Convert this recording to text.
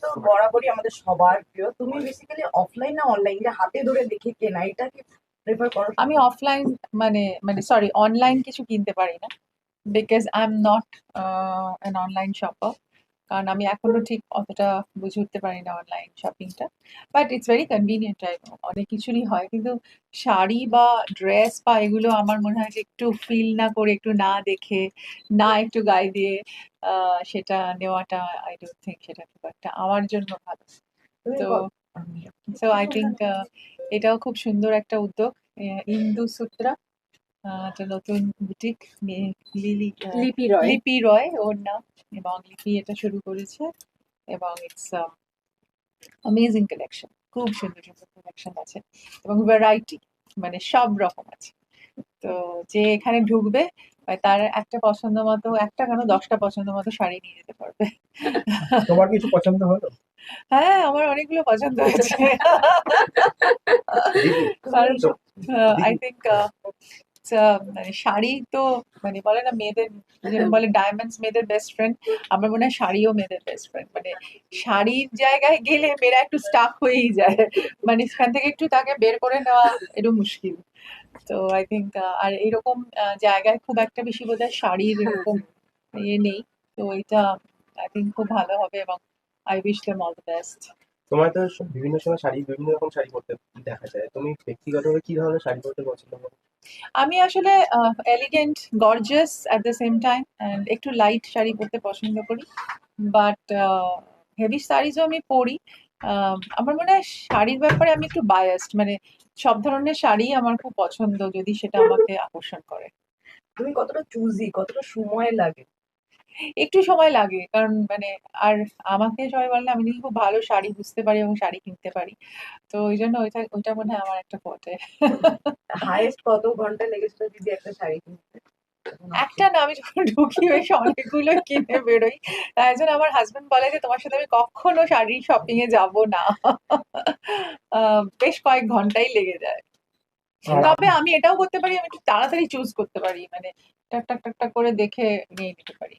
তো বরাবরই আমাদের সবার প্রিয়। তুমি বেসিক্যালি অফলাইন না অনলাইন, যে হাতে ধরে দেখে কেনা, এটা কি প্রেফার করো? আমি অফলাইন মানে মানে সরি অনলাইন কিছু কিনতে পারি না, because I am not an online shopper. কারণ আমি এখনো ঠিক অতটা বুঝে উঠতে পারি না অনলাইন শপিংটা। বাট ইটস ভেরি কনভিনিয়েন্ট, অনেক কিছুরই হয়, কিন্তু শাড়ি বা ড্রেস বা এগুলো আমার মনে হয় যে একটু ফিল না করে, একটু না দেখে, না একটু গায়ে দিয়ে সেটা নেওয়াটা, আই ডোন্ট থিঙ্ক সেটা খুব একটা আমার জন্য ভালো। তুমি তো সো আই থিঙ্ক এটাও খুব সুন্দর একটা উদ্যোগ, ইন্দু সূত্রা, একটা নতুন বুটিক, লিলি লিপি রয়। লিপি রয় ওর নাম, এবং লিপি এটা শুরু করেছে। এবং ইটস অ্যামেজিং কালেকশন, খুব সুন্দর সুন্দর কালেকশন আছে, এবং ভ্যারাইটি, মানে সব রকম আছে। তো যে এখানে ঢুকবে তার একটা পছন্দ মতো, একটা কেন 10টা পছন্দ মতো শাড়ি নিয়ে যেতে পারবে। তোমার কিছু পছন্দ হলো? হ্যাঁ, আমার অনেকগুলো পছন্দ হয়েছে। দিদি, কারণ তো আই দিদি, থিঙ্ক মানে শাড়ি তো, মানে বলে না মেয়েদের, যেরকম বলে ডায়মন্ডস মেয়েদের বেস্ট ফ্রেন্ড, আমার মনে হয় শাড়িও মেয়েদের বেস্ট ফ্রেন্ড। মানে শাড়ির জায়গায় গেলে মেয়েরা একটু স্টাক হয়েই যায়, মানে সেখান থেকে একটু তাকে বের করে নেওয়া একটু মুশকিল। তো আই থিঙ্ক আর এরকম জায়গায় খুব একটা বেশি বোধহয় শাড়ির এরকম ইয়ে নেই। তো এটা আই থিঙ্ক খুব ভালো হবে, এবং I wish them all the best. তোমার তো বিভিন্ন সময় শাড়ি, বিভিন্ন রকম শাড়ি পরতে দেখা যায়। তুমি ব্যক্তিগতভাবে কি ধরনের শাড়ি পরতে পছন্দ করো? আমি আসলে elegant, gorgeous at the same time, and একটু লাইট শাড়ি পরতে পছন্দ করি। বাট হেভি শাড়িজও আমি পরি। আমার মনে হয় শাড়ির ব্যাপারে আমি একটু বায়াসড, মানে সব ধরনের শাড়ি আমার খুব পছন্দ যদি সেটা আমাকে আকর্ষণ করে। তুমি কতটা চুজি, কতটা সময় লাগে? একটু সময় লাগে, কারণ মানে আর আমাকে সবাই বলে না, আমি নাকি খুব ভালো শাড়ি বুঝতে পারি এবং শাড়ি কিনতে পারি। তো ওই জন্য ওইটা ওইটা মনে হয় আমার একটা ফটে। হাইয়েস্ট কত ঘন্টা লেগেছিল দিদি একটা শাড়ি কিনতে? একটা না, আমি যখন ঢুকি বেশ অনেকগুলো কিনে বেরোই। তাই জন্য আমার হাজবেন্ড বলে যে তোমার সাথে আমি কখনো শাড়ি শপিং এ যাব না। বেশ কয়েক ঘন্টাই লেগে যায়। আর তবে আমি এটাও করতে পারি, আমি একটু তাড়াতাড়ি চুজ করতে পারি, মানে টাক টাক টাক টাক করে দেখে নিয়ে নিতে পারি।